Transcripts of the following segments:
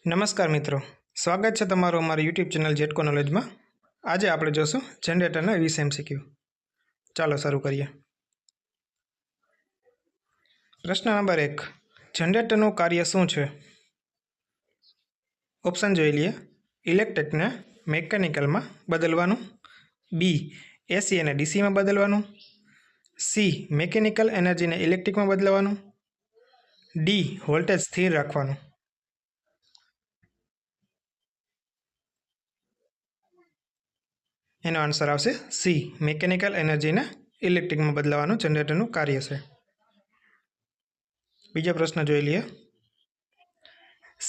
નમસ્કાર મિત્રો, સ્વાગત છે તમારું અમારી યુટ્યુબ ચેનલ જેટકો નોલેજમાં. આજે આપણે જોશું જનરેટરના 20 MCQ. ચાલો શરૂ કરીએ. પ્રશ્ન નંબર 1. જનરેટરનું કાર્ય શું છે? ઓપ્શન જોઈ લઈએ. ઇલેક્ટ્રિકને મેકેનિકલમાં બદલવાનું. બી. એસી અને ડીસીમાં બદલવાનું. સી. મેકેનિકલ એનર્જીને ઇલેક્ટ્રિકમાં બદલવાનું. ડી. વોલ્ટેજ સ્થિર રાખવાનું. એનો આન્સર આવશે સી. મેકેનિકલ એનર્જીને ઇલેક્ટ્રિકમાં બદલાવાનું જનરેટરનું કાર્ય છે. બીજો પ્રશ્ન જોઈ લઈએ.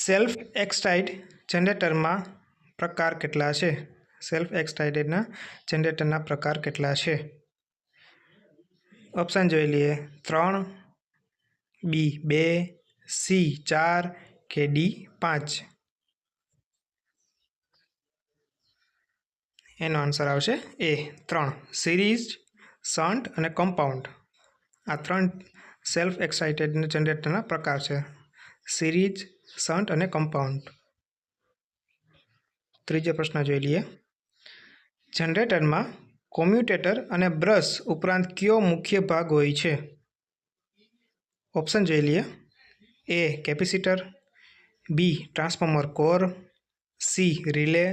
સેલ્ફ એક્સાઇટેડ જનરેટરમાં પ્રકાર કેટલા છે? સેલ્ફ એક્સાઇટેડના જનરેટરના પ્રકાર કેટલા છે? ઓપ્શન જોઈ લઈએ. 3, બી 2, સી 4 કે ડી 5. એનો આન્સર આવશે એ 3. સિરીઝ, શન્ટ અને કમ્પાઉન્ડ. આ 3 સેલ્ફ એક્સાઇટેડ જનરેટરના પ્રકાર છે. સિરીઝ, શન્ટ અને કમ્પાઉન્ડ. ત્રીજો પ્રશ્ન જોઈ લઈએ. જનરેટરમાં કોમ્યુટેટર અને બ્રશ ઉપરાંત કયો મુખ્ય ભાગ હોય છે? ઓપ્શન જોઈ લઈએ. A. Capacitor, B. Transformer core, C. Relay,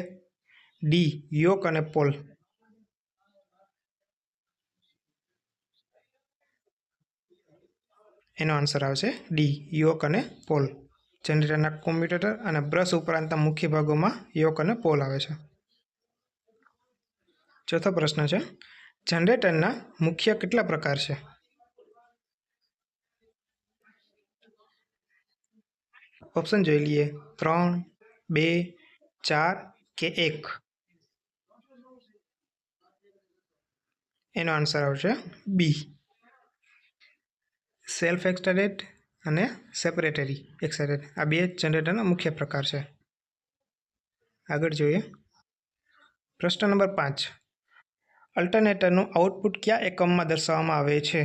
D. Yoke અને પોલ. એનો આન્સર આવશે ડી. યોક અને પોલ. જનરેટરના કોમ્યુટેટર અને બ્રશ ઉપરાંતના મુખ્ય ભાગોમાં યોક અને પોલ આવે છે. ચોથો પ્રશ્ન છે. જનરેટરના મુખ્ય કેટલા પ્રકાર છે? ઓપ્શન જોઈ લઈએ. 3, 2, 4 કે 1. એનો આન્સર આવશે બી. સેલ્ફ એક્સાઇટેડ અને સેપરેટરી એક્સાઇટેડ. આ બે જનરેટરના મુખ્ય પ્રકાર છે. આગળ જોઈએ. પ્રશ્ન નંબર 5. અલ્ટરનેટરનું આઉટપુટ કયા એકમમાં દર્શાવવામાં આવે છે?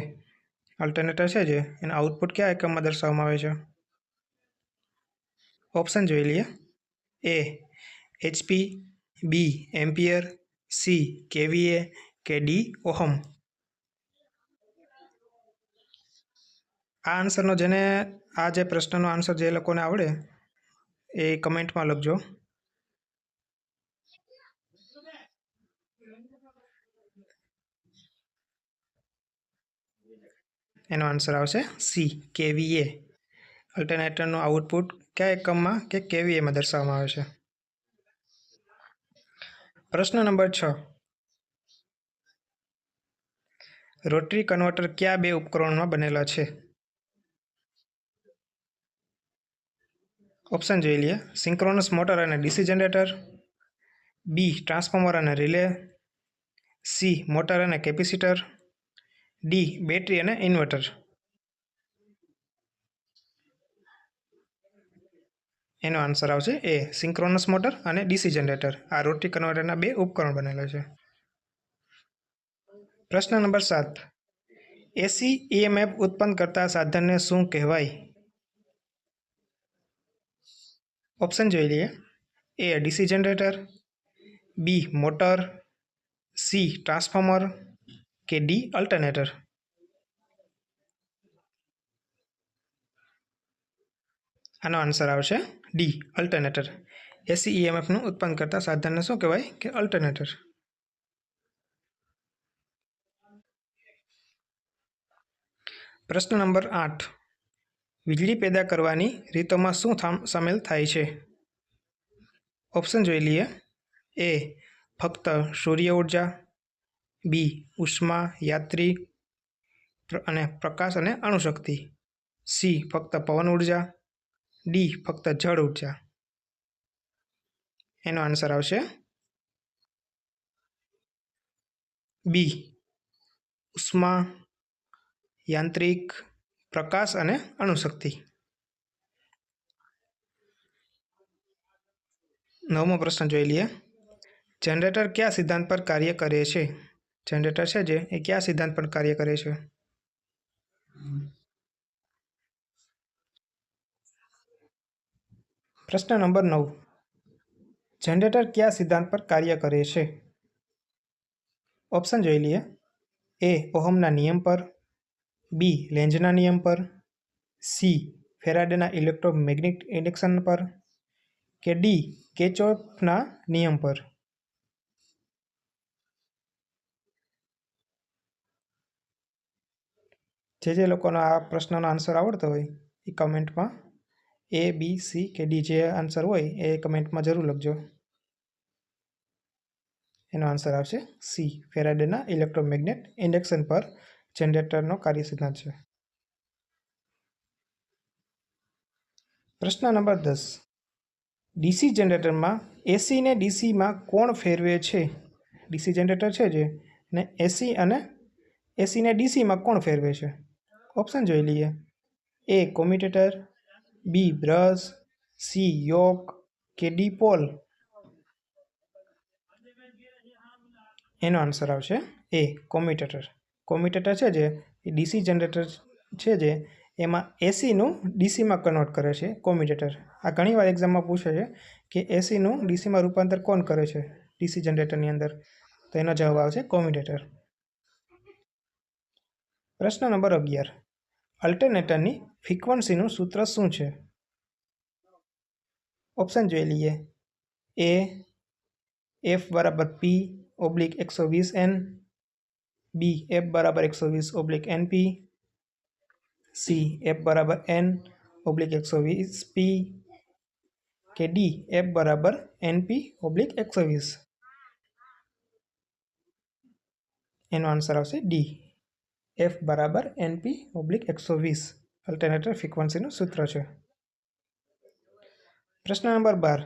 અલ્ટરનેટર છે જે એનું આઉટપુટ કયા એકમમાં દર્શાવવામાં આવે છે? ઓપ્શન જોઈ લઈએ. A. HP, B. Ampere, C. KVA કે ડી. ઓહમ. આ આન્સરનો જેને આ જે પ્રશ્નનો આન્સર જે લોકોને આવડે એ કમેન્ટમાં લખજો. એનો આન્સર આવશે સી. કેવીએ. અલ્ટરનેટરનું આઉટપુટ કયા એકમમાં કે કેવીએમાં દર્શાવવામાં આવે છે? પ્રશ્ન નંબર 6. રોટરી કન્વર્ટર કયા બે ઉપકરણોમાં બનેલા છે? ઓપ્શન જોઈ લઈએ. સિંક્રોનસ મોટર અને ડીસી જનરેટર, બી. ટ્રાન્સફોર્મર અને રિલે, સી. મોટર અને કેપેસિટર, ડી. બેટરી અને ઇન્વર્ટર. એનો આન્સર આવશે એ. સિંક્રોનસ મોટર અને ડીસી જનરેટર. આ રોટરી કન્વર્ટરના બે ઉપકરણ બનેલા છે. પ્રશ્ન નંબર 7. એસી ઈએમએફ ઉત્પન્ન કરતા સાધનને શું કહેવાય? ઓપ્શન જોઈ લઈએ. A. DC generator, B. Motor, C. Transformer કે ડી. અલ્ટરનેટર. આનો આન્સર આવશે ડી. અલ્ટરનેટર. એસી ઈએમએફનું ઉત્પન્ન કરતા સાધનને શું કહેવાય કે અલ્ટરનેટર. પ્રશ્ન નંબર 8. વીજળી પેદા કરવાની રીતોમાં શું સામેલ થાય છે? ઓપ્શન જોઈ લઈએ. એ. ફક્ત સૂર્ય ઉર્જા, બી. ઉષ્મા, યાંત્રિક અને પ્રકાશ અને અણુશક્તિ, સી. ફક્ત પવન ઉર્જા, ડી. ફક્ત જળ ઉર્જા. એનો આન્સર આવશે બી. ઉષ્મા, યાંત્રિક, પ્રકાશ અને અણુશક્તિ. 9મો પ્રશ્ન જોઈ લઈએ. જનરેટર કયા સિદ્ધાંત પર કાર્ય કરે છે? જનરેટર છે જે એ કયા સિદ્ધાંત પર કાર્ય કરે છે? પ્રશ્ન નંબર 9. જનરેટર કયા સિદ્ધાંત પર કાર્ય કરે છે? ઓપ્શન જોઈ લઈએ. એ. ઓહમના નિયમ પર. બી. લેન્ઝના નિયમ પર. સી. ફેરાડેના ઇલેક્ટ્રોમેગ્નેટિક ઇન્ડક્શન પર. કે ડી. કિર્ચોફના નિયમ પર. જે લોકોનો આ પ્રશ્નનો આન્સર આવડતો હોય એ કમેન્ટમાં એ, બી, સી કે ડી જે આન્સર હોય એ કમેન્ટમાં જરૂર લખજો. એનો આન્સર આવશે સી. ફેરાડેના ઇલેક્ટ્રોમેગ્નેટ ઇન્ડક્શન પર જનરેટરનો કાર્ય સિદ્ધાંત છે. પ્રશ્ન નંબર 10. ડીસી જનરેટરમાં એસીને ડીસીમાં કોણ ફેરવે છે? ડીસી જનરેટર છે જે ને એસી અને એસીને ડીસીમાં કોણ ફેરવે છે? ઓપ્શન જોઈ લઈએ. એ. કોમ્યુટેટર. બી. બ્રશ. સી. યોક કે ડી. પોલ. એનો આન્સર આવશે એ. કોમ્યુટેટર. કોમ્યુટેટર છે જે એ ડીસી જનરેટર છે જે એમાં એસીનું ડીસીમાં કન્વર્ટ કરે છે કોમ્યુટેટર. આ ઘણીવાર એક્ઝામમાં પૂછે છે કે એસીનું ડીસીમાં રૂપાંતર કોણ કરે છે ડીસી જનરેટરની અંદર? તો એનો જવાબ આવશે કોમ્યુટેટર. પ્રશ્ન નંબર 11. અલ્ટરનેટરની ફ્રીક્વન્સીનું સૂત્ર શું છે? ઓપ્શન જોઈ લઈએ. એ. એફ બરાબર પી ઓબ્લિક 120N. બી. એફ બરાબર 120/NP. સી. એફ બરાબર N ઓબ્લિક 120P. કે ડી. એફ બરાબર NP/120. એનો આન્સર આવશે ડી. એફ બરાબર NP/120 અલ્ટરનેટર ફ્રીક્વન્સીનું સૂત્ર છે. પ્રશ્ન નંબર 12.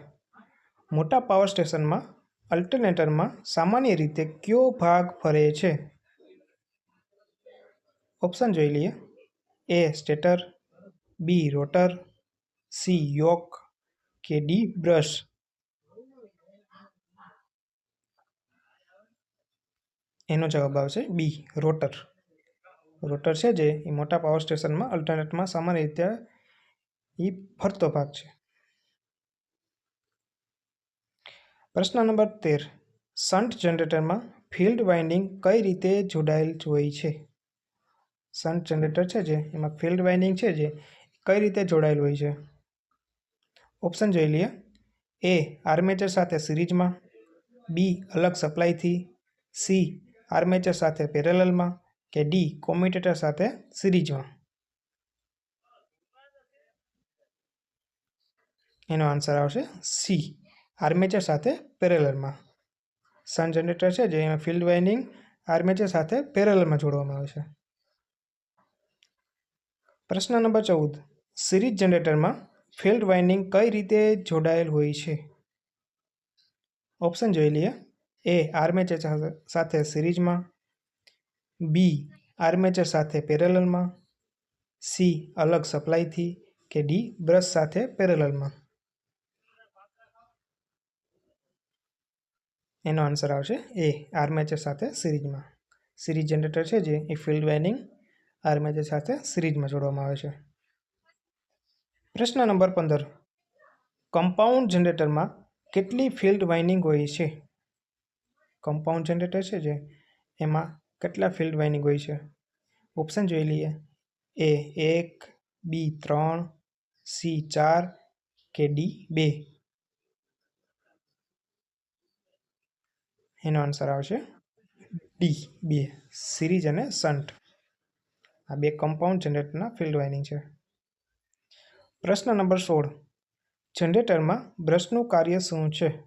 મોટા પાવર સ્ટેશનમાં અલ્ટરનેટરમાં સામાન્ય રીતે કયો ભાગ ફરે છે? ઓપ્શન જોઈ લઈએ. એ. સ્ટેટર. બી. રોટર. સી. યોક કે ડી. બ્રશ. એનો જવાબ આવશે બી. રોટર. રોટર છે જે એ મોટા પાવર સ્ટેશનમાં અલ્ટરનેટમાં સામાન્ય રીતે એ ફરતો ભાગ છે. પ્રશ્ન નંબર 13. શન્ટ જનરેટરમાં ફિલ્ડ વાઇન્ડિંગ કઈ રીતે જોડાયેલ હોય છે? શન્ટ જનરેટર છે જે એમાં ફિલ્ડ વાઇન્ડિંગ છે જે કઈ રીતે જોડાયેલ હોય છે? ઓપ્શન જોઈ લઈએ. એ. આર્મેચર સાથે સિરીઝમાં. બી. અલગ સપ્લાયથી. સી. આર્મેચર સાથે પેરેલલમાં. કે ડી. કોમ્યુટેટર સાથે સિરીઝમાં. એનો આન્સર આવશે સી. આર્મેચર સાથે પેરેલલમાં. શન્ટ જનરેટર છે જે એમાં ફિલ્ડ વાઇન્ડિંગ આર્મેચર સાથે પેરેલલમાં જોડવામાં આવે છે. પ્રશ્ન નંબર 14. સિરીઝ જનરેટરમાં ફિલ્ડ વાઇન્ડિંગ કઈ રીતે જોડાયેલ હોય છે? ઓપ્શન જોઈ લઈએ. એ. આર્મેચર સાથે સિરીઝમાં. બી. આર્મેચર સાથે પેરેલલમાં. સી. અલગ સપ્લાયથી. કે ડી. બ્રશ સાથે પેરેલલમાં. એનો આન્સર આવશે એ. આર્મેચર સાથે સિરીઝમાં. સિરીઝ જનરેટર છે જે એ ફિલ્ડ વાઇન્ડિંગ આર્મેચર સાથે સિરીઝમાં જોડવામાં આવે છે. પ્રશ્ન નંબર 15. કમ્પાઉન્ડ જનરેટરમાં કેટલી ફિલ્ડ વાઇન્ડિંગ હોય છે? કમ્પાઉન્ડ જનરેટર છે જે એમાં કેટલા ફિલ્ડ વાઇન્ડિંગ હોય છે? ઓપ્શન જોઈ લઈએ. એ. 1. બી. 3. સી. 4 કે ડી. 2. એનો આન્સર આવશે ડી. 2. સિરીઝ અને શન્ટ આ બે કમ્પાઉન્ડ જનરેટરના ફિલ્ડ વાઇન્ડિંગ છે. પ્રશ્ન નંબર 16. જનરેટરમાં બ્રશનું કાર્ય શું છે?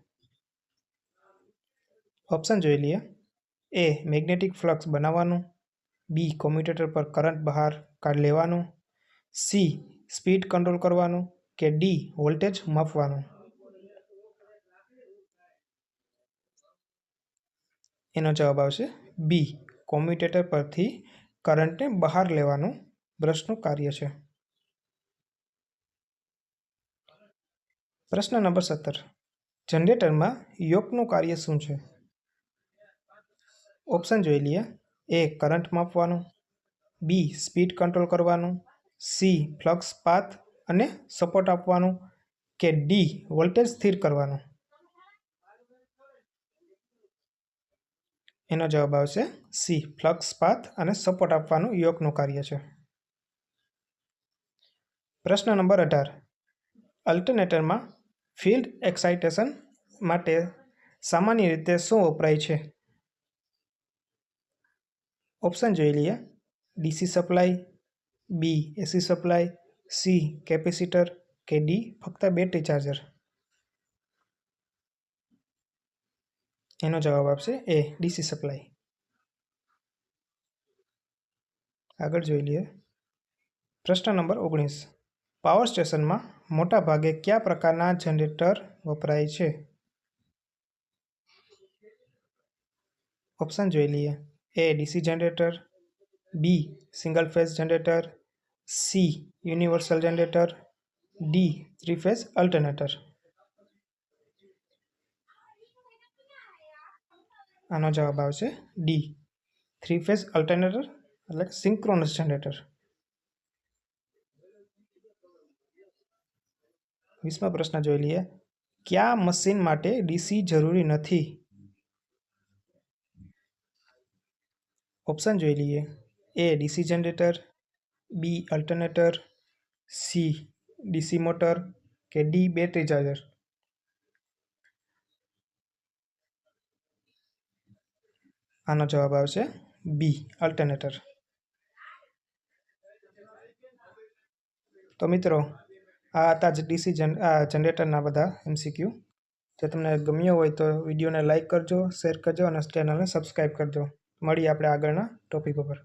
ઓપ્શન જોઈ લઈએ. એ. મેગ્નેટિક ફ્લક્સ બનાવવાનું. બી. કોમ્યુટેટર પર કરંટ બહાર કાઢી લેવાનું. સી. સ્પીડ કંટ્રોલ કરવાનું. કે ડી. વોલ્ટેજ માપવાનું. એનો જવાબ આવશે બી. કોમ્યુટેટર પરથી કરંટને બહાર લેવાનું બ્રશનું કાર્ય છે. પ્રશ્ન નંબર 17. જનરેટરમાં યોકનું કાર્ય શું છે? ઓપ્શન જોઈ લઈએ. એ. કરંટ માપવાનું. બી. સ્પીડ કંટ્રોલ કરવાનું. સી. ફ્લક્સ પાથ અને સપોર્ટ આપવાનું. કે ડી વોલ્ટેજ સ્થિર કરવાનો? એનો જવાબ આવશે સી, ફ્લક્સ પાથ અને સપોર્ટ આપવાનું યોકનું કાર્ય છે. પ્રશ્ન નંબર 18. અલ્ટરનેટરમાં ફિલ્ડ એક્સાઇટેશન માટે સામાન્ય રીતે શું વપરાય છે? ઓપ્શન જોઈ લઈએ. ડીસી સપ્લાય, બી એસી સપ્લાય, સી કેપેસિટર કે ડી ફક્ત બેટરી ચાર્જર? એનો જવાબ આપશે એ, ડીસી સપ્લાય. આગળ જોઈ લઈએ. પ્રશ્ન નંબર 19. પાવર સ્ટેશનમાં મોટા ભાગે કયા પ્રકારના જનરેટર વપરાય છે? ઓપ્શન જોઈ લઈએ. A DC generator, B single phase generator, C universal generator, D 3 phase alternator? આનો જવાબ આવશે ડી, 3 ફેઝ અલ્ટરનેટર એટલે સિંક્રોનસ જનરેટર. 20મો પ્રશ્ન જોઈ લઈએ. કયા મશીન માટે ડીસી જરૂરી નથી? ઓપ્શન જોઈ લઈએ. A DC generator, B alternator, C DC motor કે ડી બેટરી ચાર્જર? આનો જવાબ આવશે બી અલ્ટરનેટર. તો મિત્રો, આ હતા જ ડીસી જનરેટરના બધા MCQ. જો તમને ગમ્યો હોય તો વિડીયોને લાઇક કરજો, શેર કરજો અને ચેનલને સબસ્ક્રાઈબ કરજો. મળીએ આપણે આગળના ટોપિક ઉપર.